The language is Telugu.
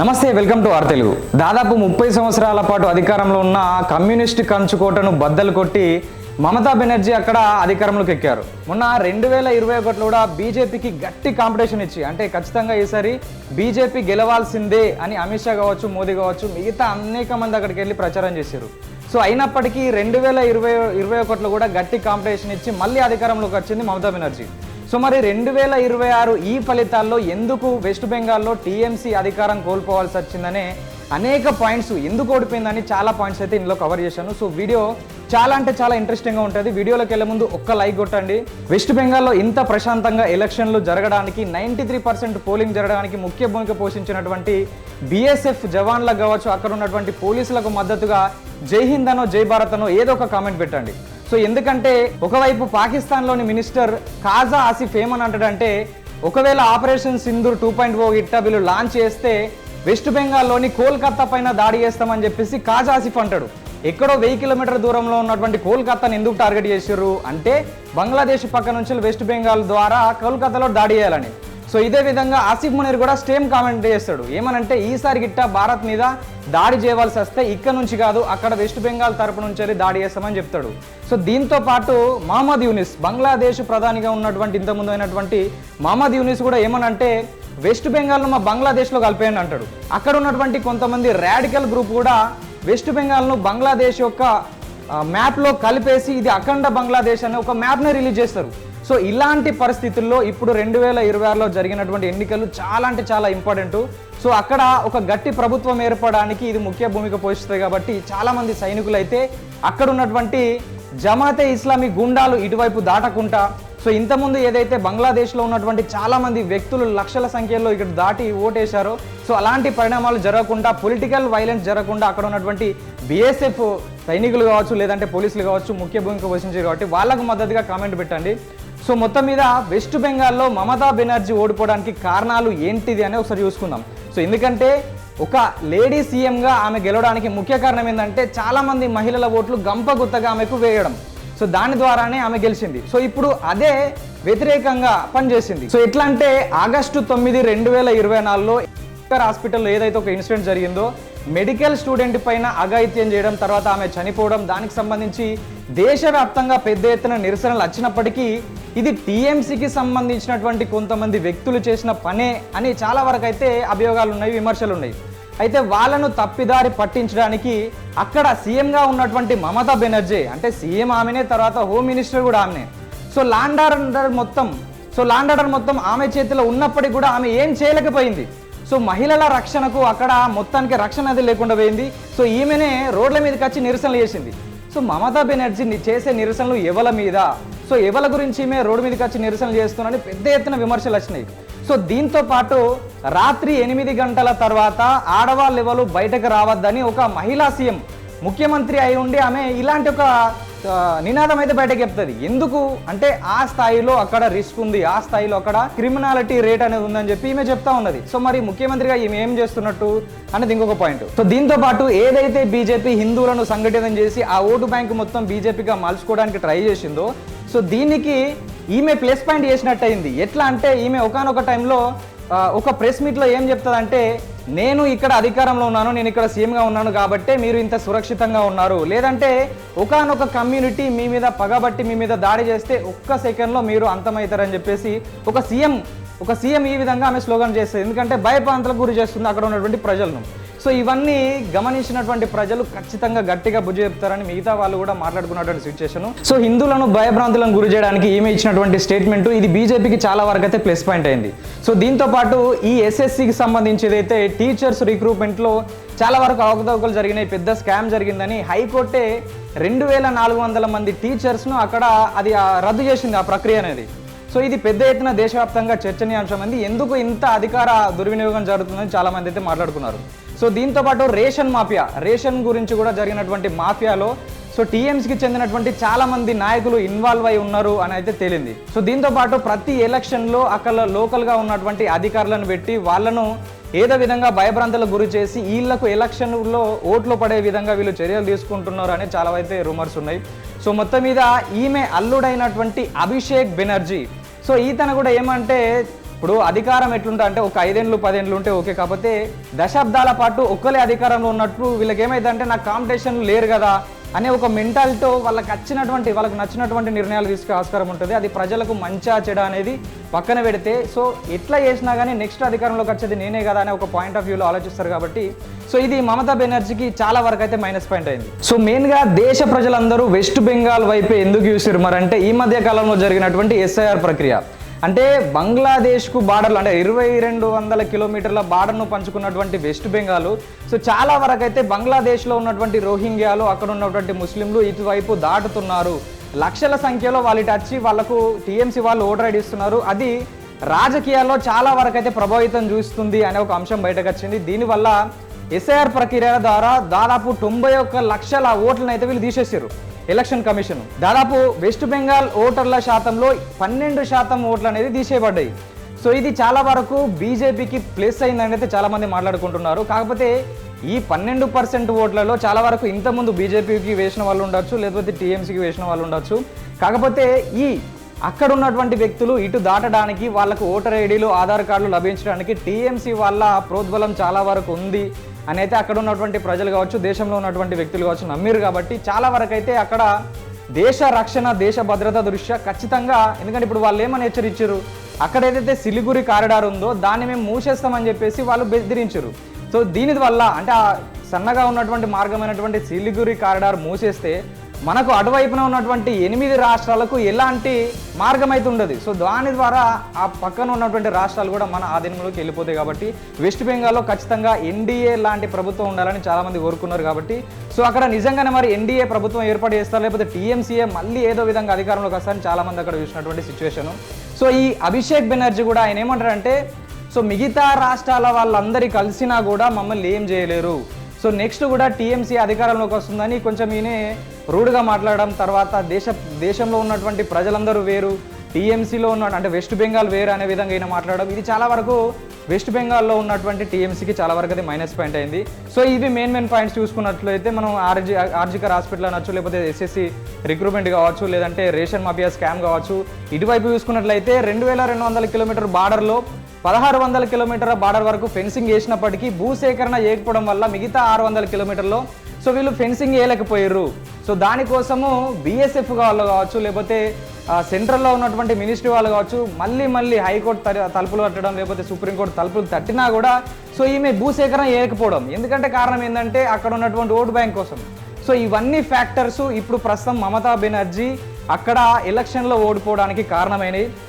నమస్తే, వెల్కమ్ టు ఆర్ తెలుగు. దాదాపు 30 సంవత్సరాల పాటు అధికారంలో ఉన్న కమ్యూనిస్ట్ కంచుకోటను బద్దలు కొట్టి మమతా బెనర్జీ అక్కడ అధికారంలోకి ఎక్కారు. మొన్న 2021లో కూడా బీజేపీకి గట్టి కాంపిటీషన్ ఇచ్చి, అంటే ఖచ్చితంగా ఈసారి బీజేపీ గెలవాల్సిందే అని అమిత్ షా కావచ్చు, మోదీ కావచ్చు, మిగతా అనేక మంది అక్కడికి వెళ్ళి ప్రచారం చేశారు. సో అయినప్పటికీ 2021లో కూడా గట్టి కాంపిటీషన్ ఇచ్చి మళ్ళీ అధికారంలోకి వచ్చింది మమతా బెనర్జీ. సో మరి 2026 ఈ ఫలితాల్లో ఎందుకు వెస్ట్ బెంగాల్లో టీఎంసీ అధికారం కోల్పోవాల్సి వచ్చిందనే అనేక పాయింట్స్, ఎందుకు ఓడిపోయిందని చాలా పాయింట్స్ అయితే ఇందులో కవర్ చేశాను. సో వీడియో చాలా అంటే చాలా ఇంట్రెస్టింగ్గా ఉంటుంది. వీడియోలోకి వెళ్ళే ముందు ఒక్క లైక్ కొట్టండి. వెస్ట్ బెంగాల్లో ఇంత ప్రశాంతంగా ఎలక్షన్లు జరగడానికి, 93% పోలింగ్ జరగడానికి ముఖ్య భూమిక పోషించినటువంటి బీఎస్ఎఫ్ జవాన్లకు కావచ్చు, అక్కడ ఉన్నటువంటి పోలీసులకు మద్దతుగా జై హింద్ అనో జై భారత్ అనో ఏదో ఒక కామెంట్ పెట్టండి. సో ఎందుకంటే ఒకవైపు పాకిస్తాన్లోని మినిస్టర్ ఖాజా ఆసిఫ్ ఏమని అంటాడంటే, ఒకవేళ ఆపరేషన్ సింధూర్ 2.0 గిట్ట వీళ్ళు లాంచ్ చేస్తే వెస్ట్ బెంగాల్లోని కోల్కతా పైన దాడి చేస్తామని చెప్పేసి ఖాజా ఆసిఫ్ అంటాడు. ఎక్కడో 1000 కిలోమీటర్ దూరంలో ఉన్నటువంటి కోల్కతాను ఎందుకు టార్గెట్ చేశారు అంటే, బంగ్లాదేశ్ పక్క నుంచి వెస్ట్ బెంగాల్ ద్వారా కోల్కతాలో దాడి చేయాలని. సో ఇదే విధంగా ఆసిఫ్ మునీర్ కూడా సేమ్ కామెంట్ చేస్తాడు. ఏమనంటే, ఈసారి గిట్ట భారత్ మీద దాడి చేయవలసి వస్తే ఇక్కడ నుంచి కాదు, అక్కడ వెస్ట్ బెంగాల్ తరపు నుంచి దాడి చేస్తామని చెప్తాడు. సో దీంతో పాటు మహమ్మద్ యూనిస్, బంగ్లాదేశ్ ప్రధానిగా ఉన్నటువంటి ఇంతకుముందు అయినటువంటి మహమ్మద్ యూనిస్ కూడా ఏమనంటే, వెస్ట్ బెంగాల్ను మా బంగ్లాదేశ్లో కలిపేయండి అంటాడు. అక్కడ ఉన్నటువంటి కొంతమంది రాడికల్ గ్రూప్ కూడా వెస్ట్ బెంగాల్ను బంగ్లాదేశ్ యొక్క మ్యాప్లో కలిపేసి ఇది అఖండ బంగ్లాదేశ్ అనే ఒక మ్యాప్ని రిలీజ్ చేస్తారు. సో ఇలాంటి పరిస్థితుల్లో ఇప్పుడు 2026లో జరిగినటువంటి ఎన్నికలు చాలా అంటే చాలా ఇంపార్టెంట్. సో అక్కడ ఒక గట్టి ప్రభుత్వం ఏర్పడడానికి ఇది ముఖ్య భూమిక పోషిస్తుంది. కాబట్టి చాలామంది సైనికులు అయితే అక్కడ ఉన్నటువంటి జమాతే ఇస్లామీ గుండాలు ఇటువైపు దాటకుండా, సో ఇంతకుముందు ఏదైతే బంగ్లాదేశ్లో ఉన్నటువంటి చాలామంది వ్యక్తులు లక్షల సంఖ్యలో ఇక్కడ దాటి ఓటేశారో, సో అలాంటి పరిణామాలు జరగకుండా, పొలిటికల్ వైలెన్స్ జరగకుండా అక్కడ ఉన్నటువంటి బీఎస్ఎఫ్ సైనికులు కావచ్చు, లేదంటే పోలీసులు కావచ్చు, ముఖ్య భూమిక పోషించారు. కాబట్టి వాళ్ళకు మద్దతుగా కామెంట్ పెట్టండి. సో మొత్తం మీద వెస్ట్ బెంగాల్లో మమతా బెనర్జీ ఓడిపోవడానికి కారణాలు ఏంటిది అని ఒకసారి చూసుకుందాం. సో ఎందుకంటే ఒక లేడీ సీఎంగా ఆమె గెలవడానికి ముఖ్య కారణం ఏంటంటే, చాలామంది మహిళల ఓట్లు గంపగుత్తగా ఆమెకు వేయడం. సో దాని ద్వారానే ఆమె గెలిచింది. సో ఇప్పుడు అదే వ్యతిరేకంగా పనిచేసింది. సో ఎట్లా అంటే, ఆగస్టు 9, 2024లో హాస్పిటల్లో ఏదైతే ఒక ఇన్సిడెంట్ జరిగిందో, మెడికల్ స్టూడెంట్ పైన అఘాయిత్యం చేయడం, తర్వాత ఆమె చనిపోవడం, దానికి సంబంధించి దేశవ్యాప్తంగా పెద్ద ఎత్తున నిరసనలు వచ్చినప్పటికీ ఇది టీఎంసీకి సంబంధించినటువంటి కొంతమంది వ్యక్తులు చేసిన పనే అని చాలా వరకు అయితే అభియోగాలు ఉన్నాయి, విమర్శలు ఉన్నాయి. అయితే వాళ్ళను తప్పిదారి పట్టించడానికి అక్కడ సీఎంగా ఉన్నటువంటి మమతా బెనర్జీ, అంటే సీఎం ఆమెనే, తర్వాత హోమ్ మినిస్టర్ కూడా ఆమెనే. సో ల్యాండ్ ఆర్డర్ మొత్తం ఆమె చేతిలో ఉన్నప్పటికీ కూడా ఆమె ఏం చేయలేకపోయింది. సో మహిళల రక్షణకు అక్కడ మొత్తానికి రక్షణ అది లేకుండా పోయింది. సో ఈమెనే రోడ్ల మీదకి వచ్చి నిరసనలు చేసింది. సో మమతా బెనర్జీ చేసే నిరసనలు ఎవల మీద, సో ఎవల గురించి ఈమె రోడ్డు మీదకి వచ్చి నిరసనలు చేస్తున్నారని పెద్ద ఎత్తున విమర్శలు వచ్చినాయి. సో దీంతో పాటు రాత్రి 8 గంటల తర్వాత ఆడవాళ్ళు ఎవరు బయటకు రావద్దని ఒక మహిళా సీఎం, ముఖ్యమంత్రి అయి ఉండి ఆమె ఇలాంటి ఒక నినాదం అయితే బయటకు చెప్తుంది. ఎందుకు అంటే, ఆ స్థాయిలో అక్కడ రిస్క్ ఉంది, ఆ స్థాయిలో అక్కడ క్రిమినాలిటీ రేట్ అనేది ఉందని చెప్పి ఈమె చెప్తా ఉన్నది. సో మరి ముఖ్యమంత్రిగా ఈమె ఏం చేస్తున్నట్టు అనేది ఇంకొక పాయింట్. సో దీంతో పాటు ఏదైతే బీజేపీ హిందువులను సంఘటితం చేసి ఆ ఓటు బ్యాంకు మొత్తం బీజేపీగా మలుచుకోవడానికి ట్రై చేసిందో, సో దీనికి ఈమె ప్లస్ పాయింట్ చేసినట్టు అయింది. ఎట్లా అంటే, ఈమె ఒకానొక టైంలో ఒక ప్రెస్ మీట్లో ఏం చెప్తుందంటే, నేను ఇక్కడ అధికారంలో ఉన్నాను, నేను ఇక్కడ సీఎంగా ఉన్నాను కాబట్టి మీరు ఇంత సురక్షితంగా ఉన్నారు, లేదంటే ఒకానొక కమ్యూనిటీ మీ మీద పగబట్టి మీ మీద దాడి చేస్తే ఒక్క సెకండ్లో మీరు అంతమవుతారని చెప్పేసి ఒక సీఎం ఈ విధంగా ఆమె స్లోగన్ చేస్తుంది. ఎందుకంటే భయప్రాంతాలకు గురి చేస్తుంది అక్కడ ఉన్నటువంటి ప్రజలను. సో ఇవన్నీ గమనించినటువంటి ప్రజలు ఖచ్చితంగా గట్టిగా బుజ్జి చెప్తారని మిగతా వాళ్ళు కూడా మాట్లాడుకున్నటువంటి సిచ్యువేషన్. సో హిందువులను భయభ్రాంతులను గురి చేయడానికి ఈమె ఇచ్చినటువంటి స్టేట్మెంట్ ఇది బీజేపీకి చాలా వరకు అయితే ప్లస్ పాయింట్ అయింది. సో దీంతో పాటు ఈ ఎస్ఎస్సికి సంబంధించి ఏదైతే టీచర్స్ రిక్రూట్మెంట్లో చాలా వరకు అవకతవకలు జరిగినాయి, పెద్ద స్కామ్ జరిగిందని హైకోర్టే 2400 మంది టీచర్స్ను అక్కడ అది రద్దు చేసింది ఆ ప్రక్రియ అనేది. సో ఇది పెద్ద ఎత్తున దేశవ్యాప్తంగా చర్చనీయాంశం అంది. ఎందుకు ఇంత అధికార దుర్వినియోగం జరుగుతుందని చాలా మంది అయితే మాట్లాడుకున్నారు. సో దీంతో పాటు రేషన్ గురించి కూడా జరిగినటువంటి మాఫియాలో సో టీఎంసీకి చెందినటువంటి చాలా మంది నాయకులు ఇన్వాల్వ్ అయి ఉన్నారు అని అయితే తేలింది. సో దీంతో పాటు ప్రతి ఎలక్షన్లో అక్కడ లోకల్గా ఉన్నటువంటి అధికారులను పెట్టి వాళ్ళను ఏదో విధంగా భయభ్రాంతులకు గురి చేసి వీళ్లకు ఎలక్షన్లో ఓట్లు పడే విధంగా వీళ్ళు చర్యలు తీసుకుంటున్నారు అని చాలా అయితే రూమర్స్ ఉన్నాయి. సో మొత్తం మీద ఈమె అల్లుడైనటువంటి అభిషేక్ బెనర్జీ, సో ఈతను కూడా ఏమంటే ఇప్పుడు అధికారం ఎట్లుంటా అంటే ఒక 5 ఏళ్ళు 10 ఏళ్ళు ఉంటే ఓకే, కాకపోతే దశాబ్దాల పాటు ఒక్కలే అధికారంలో ఉన్నట్టు వీళ్ళకి ఏమైందంటే నాకు కాంపిటీషన్ లేరు కదా అనే ఒక మెంటాలిటీతో వాళ్ళకు నచ్చినటువంటి నిర్ణయాలు తీసుకునే ఆస్కారం ఉంటుంది. అది ప్రజలకు మంచా చెడ అనేది పక్కన పెడితే సో ఎట్లా చేసినా కానీ నెక్స్ట్ అధికారంలోకి వచ్చేది నేనే కదా అనే ఒక పాయింట్ ఆఫ్ వ్యూలో ఆలోచిస్తారు కాబట్టి సో ఇది మమతా బెనర్జీకి చాలా వరకు అయితే మైనస్ పాయింట్ అయింది. సో మెయిన్గా దేశ ప్రజలందరూ వెస్ట్ బెంగాల్ వైపే ఎందుకు చూసారు మరి అంటే ఈ మధ్య కాలంలో జరిగినటువంటి ఎస్ఐఆర్ ప్రక్రియ అంటే బంగ్లాదేశ్కు బార్డర్లు అంటే 2200 కిలోమీటర్ల బార్డర్ను పంచుకున్నటువంటి వెస్ట్ బెంగాల్ సో చాలా వరకు అయితే బంగ్లాదేశ్లో ఉన్నటువంటి రోహింగ్యాలు అక్కడ ఉన్నటువంటి ముస్లింలు ఇటువైపు దాటుతున్నారు, లక్షల సంఖ్యలో వాళ్ళు ఇటు వచ్చి వాళ్ళకు టీఎంసీ వాళ్ళు ఓటర్ ఐడి ఇస్తున్నారు. అది రాజకీయాల్లో చాలా వరకు అయితే ప్రభావితం చూస్తుంది అనే ఒక అంశం బయటకు వచ్చింది. దీనివల్ల ఎస్ఐఆర్ ప్రక్రియ ద్వారా దాదాపు 91 లక్షల ఓట్లను అయితే వీళ్ళు తీసేసారు ఎలక్షన్ కమిషన్. దాదాపు వెస్ట్ బెంగాల్ ఓటర్ల శాతంలో 12% ఓట్లు అనేది తీసేయబడ్డాయి. సో ఇది చాలా వరకు బీజేపీకి ప్లస్ అయిందని అయితే చాలా మంది మాట్లాడుకుంటున్నారు. కాకపోతే ఈ 12% ఓట్లలో చాలా వరకు ఇంతకుముందు బీజేపీకి వేసిన వాళ్ళు ఉండొచ్చు, లేకపోతే టీఎంసీకి వేసిన వాళ్ళు ఉండొచ్చు. కాకపోతే అక్కడ ఉన్నటువంటి వ్యక్తులు ఇటు దాటడానికి వాళ్ళకు ఓటర్ ఐడీలు ఆధార్ కార్డులు లభించడానికి టీఎంసీ వాళ్ళ ప్రోద్బలం చాలా వరకు ఉంది అని అయితే అక్కడ ఉన్నటువంటి ప్రజలు కావచ్చు, దేశంలో ఉన్నటువంటి వ్యక్తులు కావచ్చు నమ్మిరు. కాబట్టి చాలా వరకు అయితే అక్కడ దేశ రక్షణ దేశ భద్రత దృష్ట్యా ఖచ్చితంగా, ఎందుకంటే ఇప్పుడు వాళ్ళు ఏమని హెచ్చరించారు, అక్కడ ఏదైతే సిలిగురి కారిడార్ ఉందో దాన్ని మేము మూసేస్తామని చెప్పేసి వాళ్ళు బెదిరించారు. సో దీని వల్ల అంటే ఆ సన్నగా ఉన్నటువంటి మార్గమైనటువంటి సిలిగురి కారిడార్ మూసేస్తే మనకు అటువైపున ఉన్నటువంటి 8 రాష్ట్రాలకు ఎలాంటి మార్గం అయితే ఉండదు. సో దాని ద్వారా ఆ పక్కన ఉన్నటువంటి రాష్ట్రాలు కూడా మన ఆధీనంలోకి వెళ్ళిపోతాయి. కాబట్టి వెస్ట్ బెంగాల్లో ఖచ్చితంగా ఎన్డీఏ లాంటి ప్రభుత్వం ఉండాలని చాలామంది కోరుకున్నారు. కాబట్టి సో అక్కడ నిజంగానే మరి ఎన్డీఏ ప్రభుత్వం ఏర్పాటు చేస్తారు, లేకపోతే టీఎంసీఏ మళ్ళీ ఏదో విధంగా అధికారంలోకి వస్తారని చాలామంది అక్కడ చూసినటువంటి సిచ్యువేషన్. సో ఈ అభిషేక్ బెనర్జీ కూడా ఆయన ఏమంటారంటే సో మిగతా రాష్ట్రాల వాళ్ళందరి కలిసినా కూడా మమ్మల్ని ఏం చేయలేరు, సో నెక్స్ట్ కూడా టీఎంసీ అధికారంలోకి వస్తుందని కొంచెం ఈయన రూడ్గా మాట్లాడడం, తర్వాత దేశంలో ఉన్నటువంటి ప్రజలందరూ వేరు, టీఎంసీలో ఉన్న అంటే వెస్ట్ బెంగాల్ వేరు అనే విధంగా ఈయన మాట్లాడడం, ఇది చాలా వరకు వెస్ట్ బెంగాల్లో ఉన్నటువంటి టీఎంసీకి చాలా వరకు అది మైనస్ పాయింట్ అయింది. సో ఇవి మెయిన్ పాయింట్స్ చూసుకున్నట్లయితే మనం ఆర్జికర్ హాస్పిటల్ అనొచ్చు, లేకపోతే ఎస్ఎస్సి రిక్రూట్మెంట్ కావచ్చు, లేదంటే రేషన్ మాఫియా స్కామ్ కావచ్చు. ఇటువైపు చూసుకున్నట్లయితే 2200 కిలోమీటర్ బార్డర్లో 1600 కిలోమీటర్ల బార్డర్ వరకు ఫెన్సింగ్ వేసినప్పటికీ భూసేకరణ చేయకపోవడం వల్ల మిగతా 600 కిలోమీటర్లో సో వీళ్ళు ఫెన్సింగ్ వేయలేకపోయారు. సో దానికోసము బీఎస్ఎఫ్ వాళ్ళు కావచ్చు, లేకపోతే సెంట్రల్లో ఉన్నటువంటి మినిస్ట్రీ వాళ్ళు కావచ్చు మళ్ళీ హైకోర్టు తలుపులు తట్టడం, లేకపోతే సుప్రీంకోర్టు తలుపులు తట్టినా కూడా సో ఈమె భూసేకరణ చేయకపోవడం. ఎందుకంటే కారణం ఏంటంటే అక్కడ ఉన్నటువంటి ఓటు బ్యాంక్ కోసం. సో ఇవన్నీ ఫ్యాక్టర్స్ ఇప్పుడు ప్రస్తుతం మమతా బెనర్జీ అక్కడ ఎలక్షన్లో ఓడిపోవడానికి కారణమైనవి.